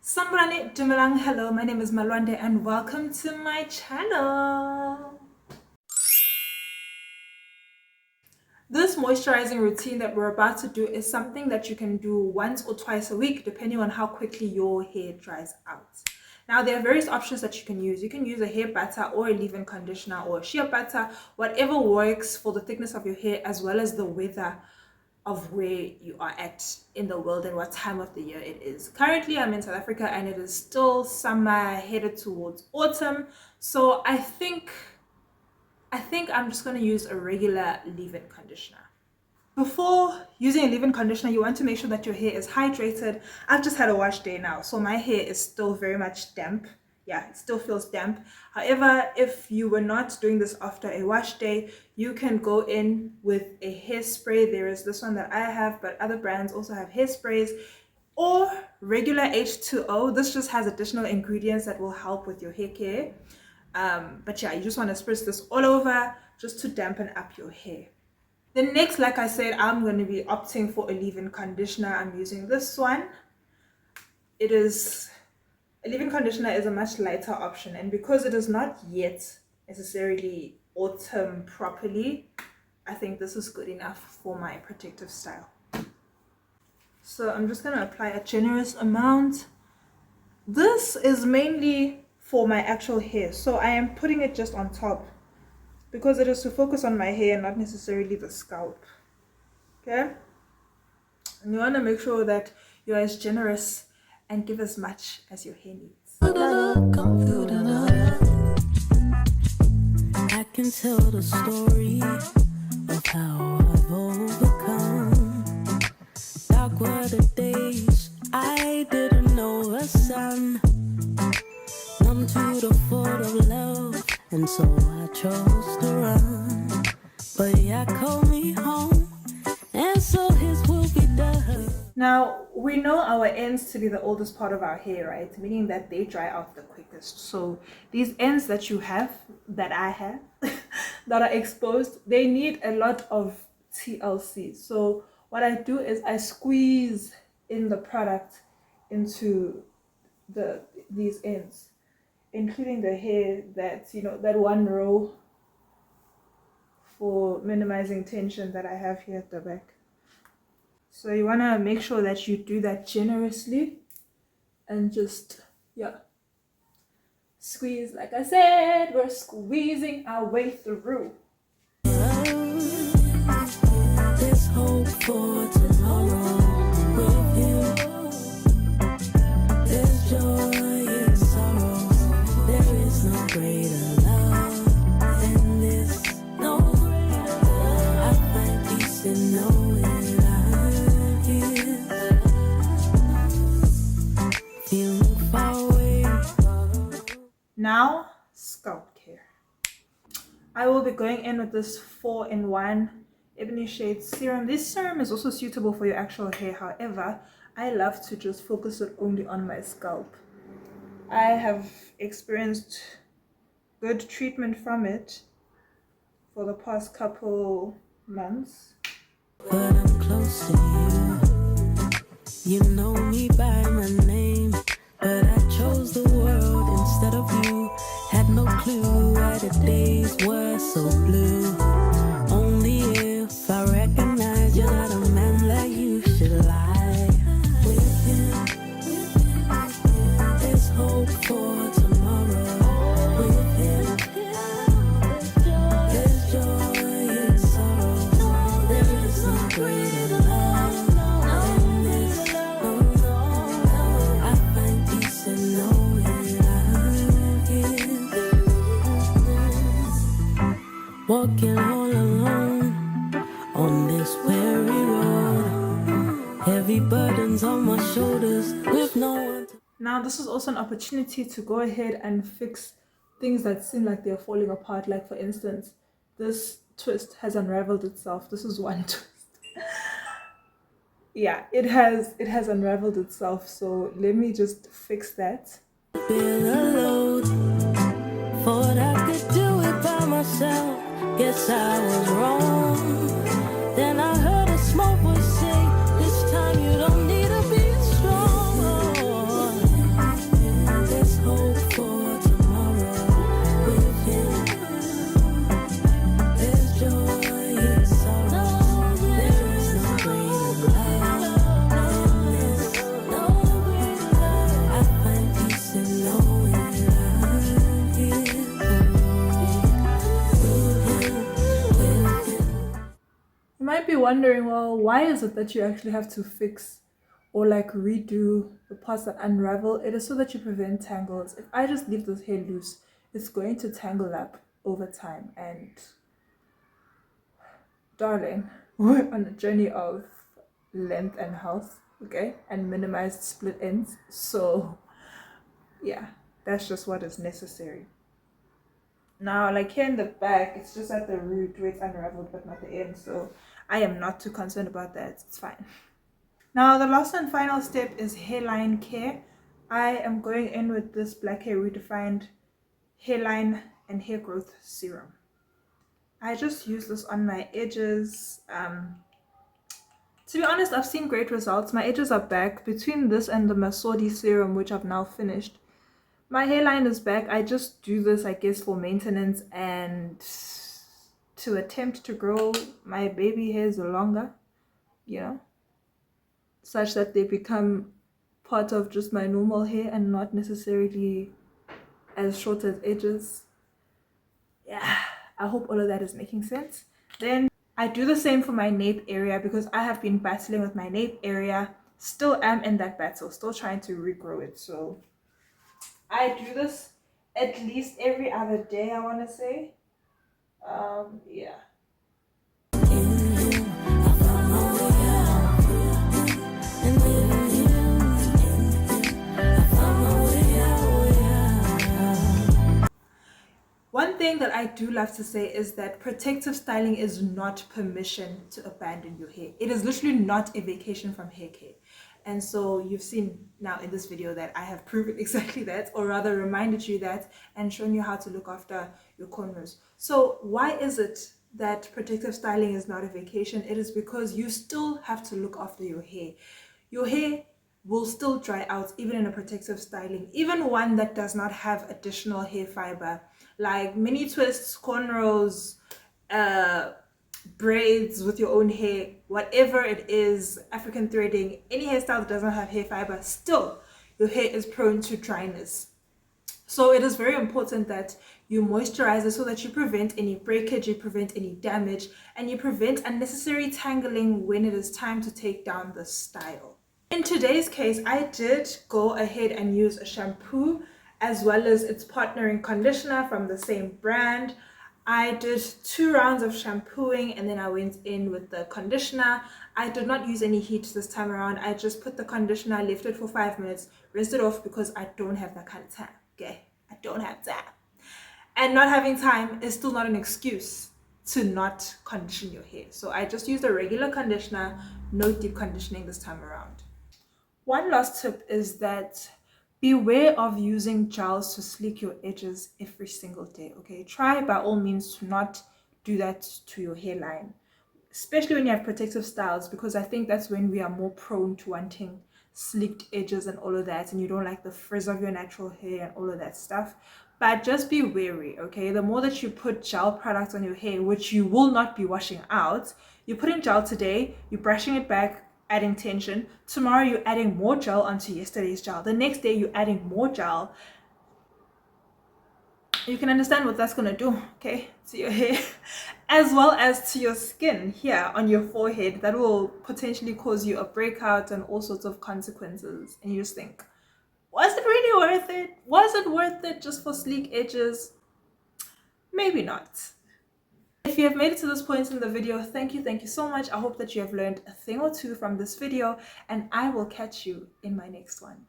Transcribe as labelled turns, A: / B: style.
A: Sangbulani Dumelang, hello, my name is Malwande and welcome to my channel. This moisturizing routine that we're about to do is something that you can do once or twice a week depending on how quickly your hair dries out. Now there are various options that you can use. You can use a hair butter or a leave-in conditioner or a sheer butter, whatever works for the thickness of your hair as well as the weather of where you are at in the world and what time of the year it is. Currently I'm in South Africa and it is still summer headed towards autumn, so I think I'm just going to use a regular leave-in conditioner. Before using a leave-in conditioner, you want to make sure that your hair is hydrated. I've just had a wash day now, so my hair is still very much damp. Yeah, it still feels damp. However, if you were not doing this after a wash day, you can go in with a hairspray. There is this one that I have, but other brands also have hairsprays, or regular H2O. This just has additional ingredients that will help with your hair care. But yeah, you just want to spritz this all over just to dampen up your hair. Then next, like I said, I'm going to be opting for a leave-in conditioner. I'm using this one. A leave-in conditioner is a much lighter option, and because it is not yet necessarily autumn properly, I think this is good enough for my protective style. So I'm just going to apply a generous amount. This is mainly for my actual hair, so I am putting it just on top because it is to focus on my hair, not necessarily the scalp. Okay? And you want to make sure that you're as generous and give as much as your hair needs. I can tell the story of how I've overcome. Dark were the days I didn't know a sun. Numb to the thought of love, and so I chose to run. But yeah, call me home, and so his will be done. Now, we know our ends to be the oldest part of our hair, right? Meaning that they dry out the quickest. So these ends that you have, that I have, that are exposed, they need a lot of TLC. So what I do is I squeeze in the product into these ends, including the hair that, that one row for minimizing tension that I have here at the back. So you want to make sure that you do that generously and just, yeah, squeeze. Like I said, we're squeezing our way through. There's hope for tomorrow with you. There's joy in sorrow. There is no greater love than this. No greater love. I find peace in knowing Now, scalp care. I will be going in with this 4-in-1 Ebony Shade Serum. This serum is also suitable for your actual hair. However, I love to just focus it only on my scalp. I have experienced good treatment from it for the past couple months. But I'm close to you. You know me by my name, but I chose the world instead of you. Had no clue why the days were so blue. Only if I recognize you're not a man like you should lie. With him, there's hope for tomorrow. With him, there's joy in sorrow. There is no greater love than this. I find peace in knowing walking all alone on this weary road, heavy burdens on my shoulders with no one to... Now this is also an opportunity to go ahead and fix things that seem like they're falling apart. Like for instance, this twist has unraveled itself. This is one twist. Yeah, it has unraveled itself, so let me just fix that. Been a load, thought I could do it by myself. Guess I was wrong. Then I heard a small voice say, this time you don't need to be strong. wondering, well, why is it that you actually have to fix or like redo the parts that unravel? It is so that you prevent tangles. If I just leave this hair loose, it's going to tangle up over time. And darling, we're on a journey of length and health, okay, and minimized split ends. So yeah, that's just what is necessary. Now, like here in the back, it's just at the root where it's unraveled but not the end, so I am not too concerned about that. It's fine. Now the last and final step is hairline care. I am going in with this Black Hair Redefined hairline and hair growth serum. I just use this on my edges. To be honest, I've seen great results. My edges are back. Between this and the Masodi serum, which I've now finished, my hairline is back. I just do this, I guess, for maintenance and to attempt to grow my baby hairs longer, you know, such that they become part of just my normal hair and not necessarily as short as edges. Yeah, I hope all of that is making sense. Then I do the same for my nape area because I have been battling with my nape area. Still am in that battle, still trying to regrow it. So I do this at least every other day, I want to say. Yeah. One thing that I do love to say is that protective styling is not permission to abandon your hair. It is literally not a vacation from hair care. And so you've seen now in this video that I have proven exactly that, or rather reminded you that, and shown you how to look after your cornrows. So why is it that protective styling is not a vacation? It is because you still have to look after your hair. Your hair will still dry out even in a protective styling, even one that does not have additional hair fiber, like mini twists, cornrows, braids with your own hair, whatever it is, African threading, any hairstyle that doesn't have hair fiber, still your hair is prone to dryness. So it is very important that you moisturize it so that you prevent any breakage, you prevent any damage, and you prevent unnecessary tangling when it is time to take down the style. In today's case, I did go ahead and use a shampoo as well as its partnering conditioner from the same brand. I did 2 rounds of shampooing and then I went in with the conditioner. I did not use any heat this time around. I just put the conditioner, left it for 5 minutes, rinsed it off because I don't have that kind of time, okay? I don't have time. And not having time is still not an excuse to not condition your hair. So I just used a regular conditioner, no deep conditioning this time around. One last tip is that beware of using gels to sleek your edges every single day, okay? Try by all means to not do that to your hairline, especially when you have protective styles, because I think that's when we are more prone to wanting sleeked edges and all of that, and you don't like the frizz of your natural hair and all of that stuff. But just be wary, okay? The more that you put gel products on your hair, which you will not be washing out, you put in gel today, you're brushing it back, adding tension. Tomorrow you're adding more gel onto yesterday's gel. The next day you're adding more gel. You can understand what that's going to do, okay, to your hair as well as to your skin here on your forehead. That will potentially cause you a breakout and all sorts of consequences. And you just think, was it really worth it? Was it worth it just for sleek edges? Maybe not. If you have made it to this point in the video, thank you so much. I hope that you have learned a thing or two from this video, and I will catch you in my next one.